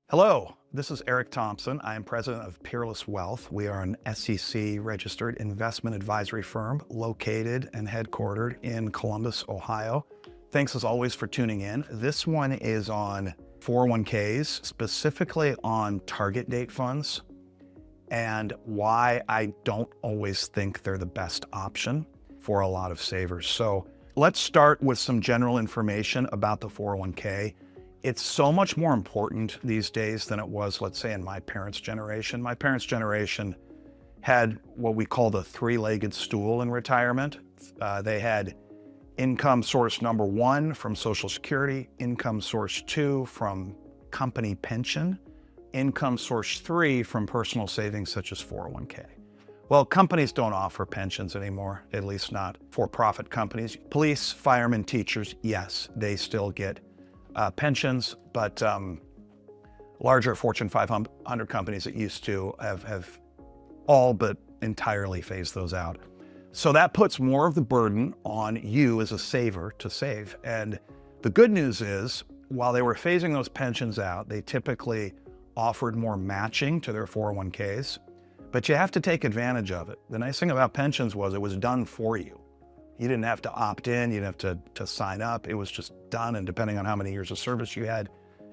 Hello, this is Eric Thompson. I am president of Peerless Wealth. We are an SEC-registered investment advisory firm located and headquartered in Columbus, Ohio. Thanks as always for tuning in. This one is on 401ks, specifically on target date funds, and why I don't always think they're the best option for a lot of savers. So let's start with some general information about the 401k. It's so much more important these days than it was, let's say, in my parents' generation. My parents' generation had what we call the three-legged stool in retirement. They had income source number one from Social Security, income source two from company pension, income source three from personal savings such as 401k. Well, companies don't offer pensions anymore, at least not for-profit companies. Police, firemen, teachers, yes, they still get pensions, but larger Fortune 500 companies that used to have all but entirely phased those out. So that puts more of the burden on you as a saver to save. And the good news is, while they were phasing those pensions out, they typically offered more matching to their 401ks, but you have to take advantage of it. The nice thing about pensions was it was done for you. You didn't have to opt in, you didn't have to sign up. It was just done, and depending on how many years of service you had,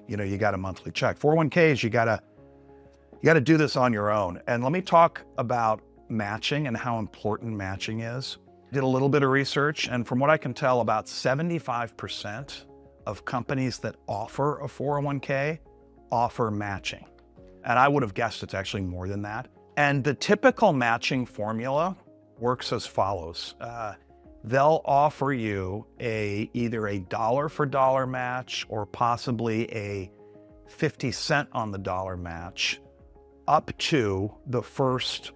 you got a monthly check. 401ks, you gotta do this on your own. And let me talk about matching and how important matching is. Did a little bit of research, and from what I can tell, about 75% of companies that offer a 401k offer matching. And I would have guessed it's actually more than that. And the typical matching formula works as follows. They'll offer you either a dollar for dollar match or possibly a 50 cent on the dollar match up to the first,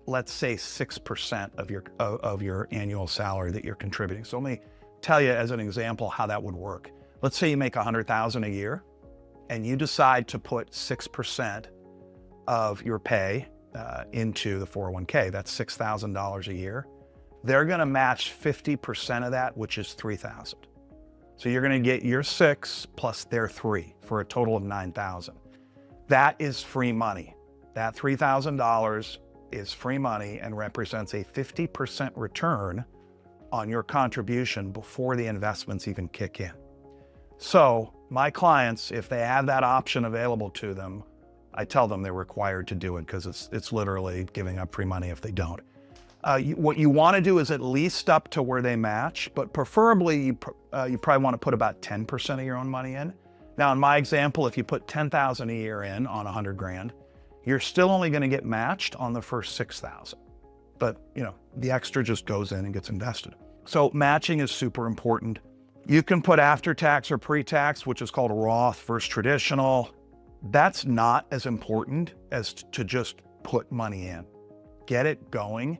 let's say 6% of your annual salary that you're contributing. So let me tell you as an example how that would work. Let's say you make $100,000 a year and you decide to put 6% of your pay into the 401k. That's $6,000 a year. They're going to match 50% of that, which is $3,000. So you're going to get your 6 plus their 3 for a total of $9,000. That is free money. That $3,000 is free money and represents a 50% return on your contribution before the investments even kick in. So my clients, if they have that option available to them, I tell them they're required to do it because it's literally giving up free money if they don't. What you want to do is at least up to where they match, but preferably you probably want to put about 10% of your own money in. Now, in my example, if you put $10,000 a year in on 100 grand, you're still only going to get matched on the first 6,000. But the extra just goes in and gets invested. So matching is super important. You can put after-tax or pre-tax, which is called Roth versus traditional. That's not as important as to just put money in. Get it going.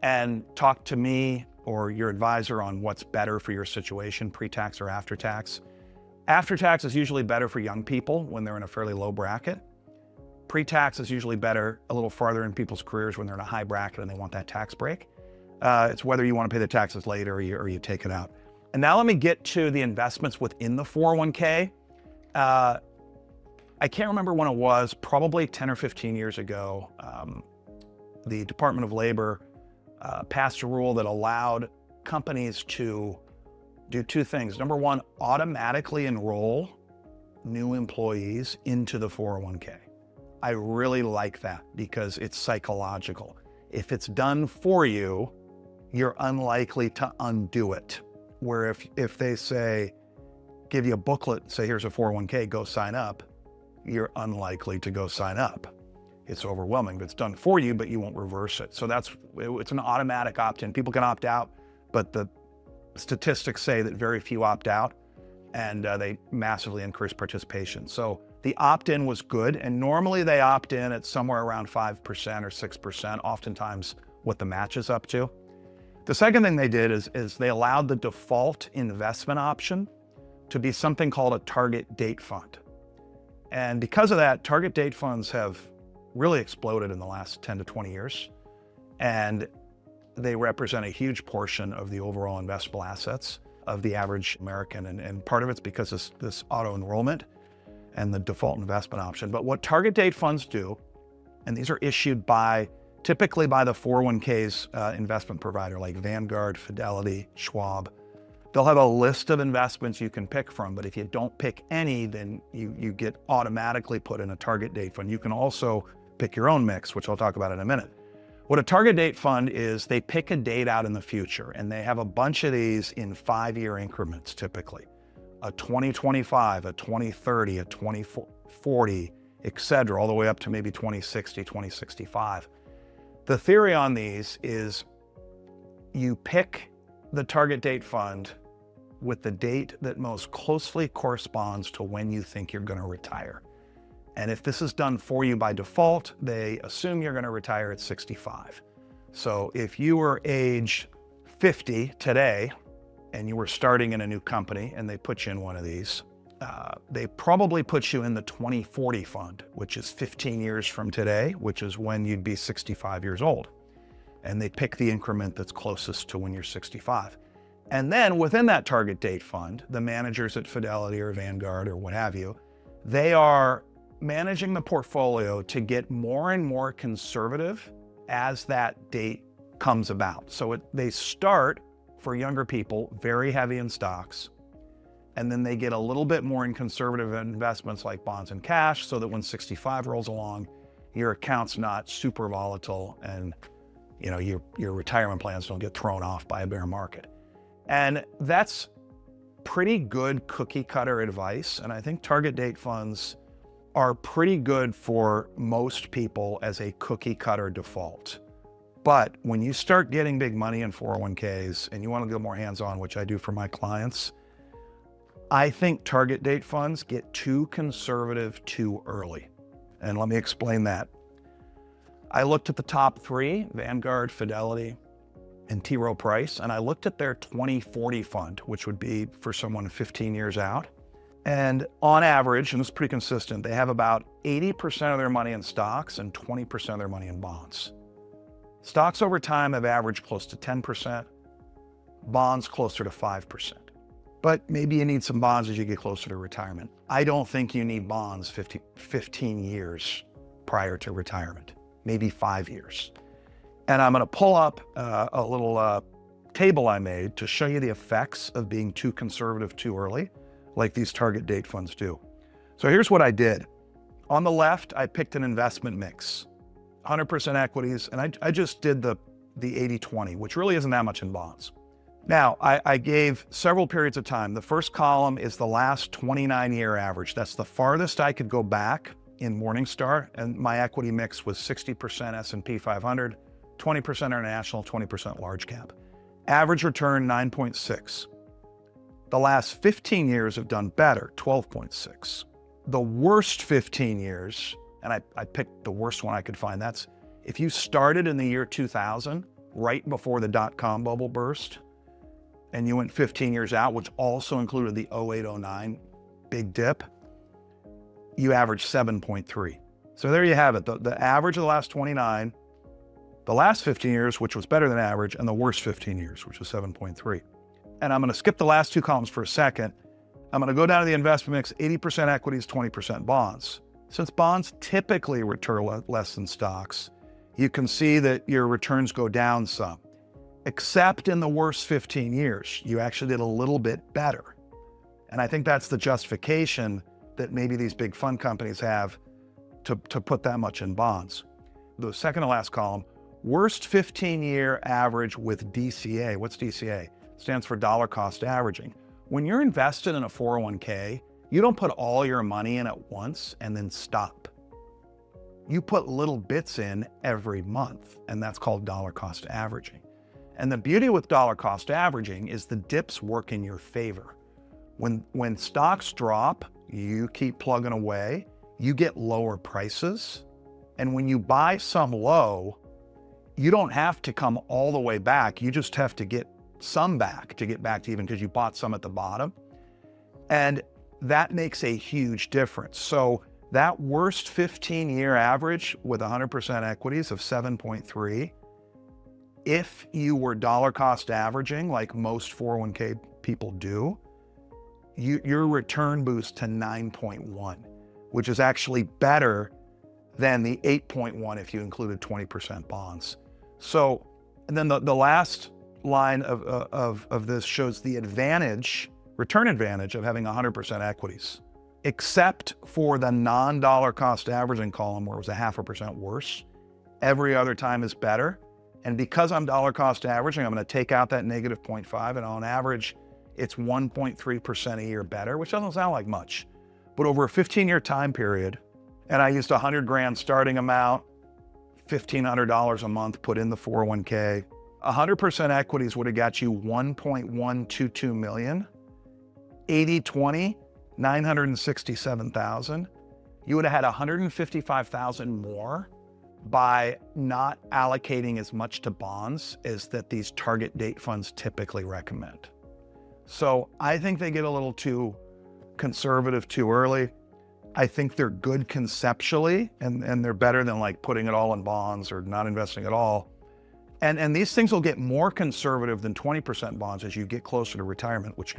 And talk to me or your advisor on what's better for your situation, pre-tax or after-tax. After-tax is usually better for young people when they're in a fairly low bracket. Pre-tax is usually better a little farther in people's careers when they're in a high bracket and they want that tax break. It's whether you want to pay the taxes later or you take it out. And now let me get to the investments within the 401k. I can't remember when it was, probably 10 or 15 years ago. The Department of Labor passed a rule that allowed companies to do two things. Number one, automatically enroll new employees into the 401k. I really like that because it's psychological. If it's done for you, you're unlikely to undo it. Where if they say, give you a booklet, say, here's a 401k, go sign up, you're unlikely to go sign up. It's overwhelming, but it's done for you, but you won't reverse it. So it's an automatic opt-in. People can opt out, but the statistics say that very few opt out, and they massively increase participation. So the opt-in was good, and normally they opt in at somewhere around 5% or 6%, oftentimes what the match is up to. The second thing they did is they allowed the default investment option to be something called a target date fund. And because of that, target date funds have really exploded in the last 10 to 20 years. And they represent a huge portion of the overall investable assets of the average American. And part of it's because of this auto enrollment and the default investment option. But what target date funds do, and these are issued typically by the 401k's investment provider like Vanguard, Fidelity, Schwab. They'll have a list of investments you can pick from, but if you don't pick any, then you get automatically put in a target date fund. You can also pick your own mix, which I'll talk about in a minute. What a target date fund is, they pick a date out in the future, and they have a bunch of these in 5-year increments, typically. A 2025, a 2030, a 2040, et cetera, all the way up to maybe 2060, 2065. The theory on these is you pick the target date fund with the date that most closely corresponds to when you think you're going to retire. And if this is done for you by default, they assume you're going to retire at 65. So if you were age 50 today and you were starting in a new company and they put you in one of these, they probably put you in the 2040 fund, which is 15 years from today, which is when you'd be 65 years old. And they pick the increment that's closest to when you're 65. And then within that target date fund, the managers at Fidelity or Vanguard or what have you, they are managing the portfolio to get more and more conservative as that date comes about. So they start, for younger people, very heavy in stocks, and then they get a little bit more in conservative investments like bonds and cash, so that when 65 rolls along, your account's not super volatile and your retirement plans don't get thrown off by a bear market. And that's pretty good cookie cutter advice. And I think target date funds are pretty good for most people as a cookie cutter default. But when you start getting big money in 401ks and you want to go more hands-on, which I do for my clients, I think target date funds get too conservative too early. And let me explain that. I looked at the top 3, Vanguard, Fidelity, and T. Rowe Price, and I looked at their 2040 fund, which would be for someone 15 years out. And on average, and it's pretty consistent, they have about 80% of their money in stocks and 20% of their money in bonds. Stocks over time have averaged close to 10%, bonds closer to 5%. But maybe you need some bonds as you get closer to retirement. I don't think you need bonds 15 years prior to retirement, maybe 5 years. And I'm going to pull up a little table I made to show you the effects of being too conservative too early, like these target date funds do. So here's what I did. On the left, I picked an investment mix, 100% equities, and I just did the 80-20, which really isn't that much in bonds. Now, I gave several periods of time. The first column is the last 29-year average. That's the farthest I could go back in Morningstar, and my equity mix was 60% S&P 500, 20% international, 20% large cap. Average return 9.6. The last 15 years have done better, 12.6. The worst 15 years, and I picked the worst one I could find, that's if you started in the year 2000, right before the dot-com bubble burst, and you went 15 years out, which also included the 08-09 big dip, you averaged 7.3. So there you have it, the average of the last 29, the last 15 years, which was better than average, and the worst 15 years, which was 7.3. And I'm going to skip the last 2 columns for a second. I'm going to go down to the investment mix, 80% equities, 20% bonds. Since bonds typically return less than stocks, you can see that your returns go down some. Except in the worst 15 years, you actually did a little bit better. And I think that's the justification that maybe these big fund companies have to put that much in bonds. The second to last column, worst 15-year average with DCA. What's DCA? Stands for dollar cost averaging. When you're invested in a 401k, you don't put all your money in at once and then stop. You put little bits in every month, and that's called dollar cost averaging. And the beauty with dollar cost averaging is the dips work in your favor. When stocks drop, you keep plugging away, you get lower prices. And when you buy some low, you don't have to come all the way back. You just have to get some back to get back to even, because you bought some at the bottom. And that makes a huge difference. So that worst 15-year average with 100% equities of 7.3, If you were dollar cost averaging, like most 401k people do, your return boost to 9.1, which is actually better than the 8.1 if you included 20% bonds. So, and then the last line of this shows the return advantage of having 100% equities, except for the non-dollar cost averaging column where it was 0.5% worse. Every other time is better. And because I'm dollar cost averaging, I'm going to take out that negative 0.5, and on average, it's 1.3% a year better, which doesn't sound like much. But over a 15-year time period, and I used 100 grand starting amount, $1,500 a month put in the 401k, 100% equities would have got you 1.122 million, 80/20, 967,000. You would have had 155,000 more by not allocating as much to bonds as that these target date funds typically recommend. So I think they get a little too conservative too early. I think they're good conceptually, and they're better than like putting it all in bonds or not investing at all. And these things will get more conservative than 20% bonds as you get closer to retirement, which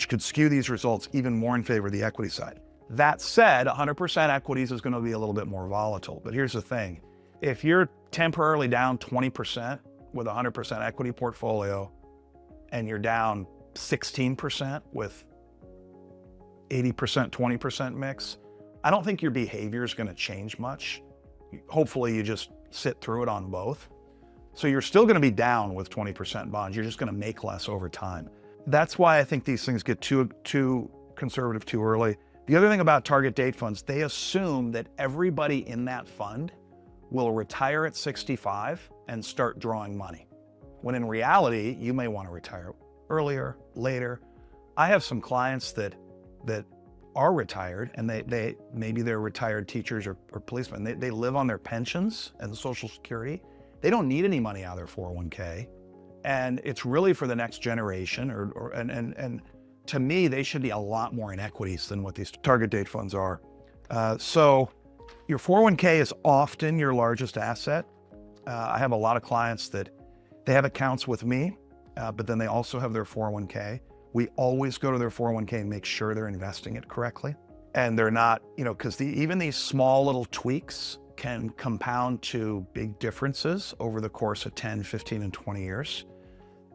could skew these results even more in favor of the equity side. That said, 100% equities is going to be a little bit more volatile. But here's the thing. If you're temporarily down 20% with a 100% equity portfolio, and you're down 16% with 80%, 20% mix, I don't think your behavior is going to change much. Hopefully you just sit through it on both. So you're still going to be down with 20% bonds. You're just going to make less over time. That's why I think these things get too conservative too early. The other thing about target date funds, they assume that everybody in that fund will retire at 65 and start drawing money. When in reality, you may want to retire earlier, later. I have some clients that are retired, and maybe they're retired teachers or policemen. They live on their pensions and Social Security. They don't need any money out of their 401k. And it's really for the next generation, and to me, they should be a lot more in equities than what these target date funds are. So your 401k is often your largest asset. I have a lot of clients that they have accounts with me, but then they also have their 401k. We always go to their 401k and make sure they're investing it correctly. And they're not, because even these small little tweaks can compound to big differences over the course of 10, 15, and 20 years.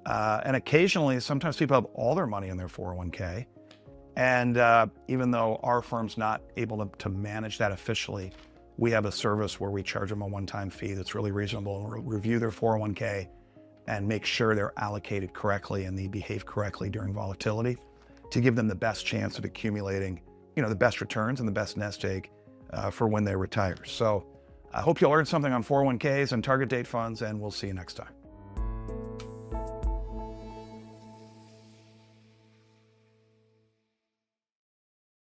And occasionally, sometimes people have all their money in their 401k. And even though our firm's not able to manage that officially, we have a service where we charge them a one-time fee that's really reasonable, and we'll review their 401k and make sure they're allocated correctly and they behave correctly during volatility to give them the best chance of accumulating, the best returns and the best nest egg for when they retire. So I hope you learned something on 401ks and target date funds, and we'll see you next time.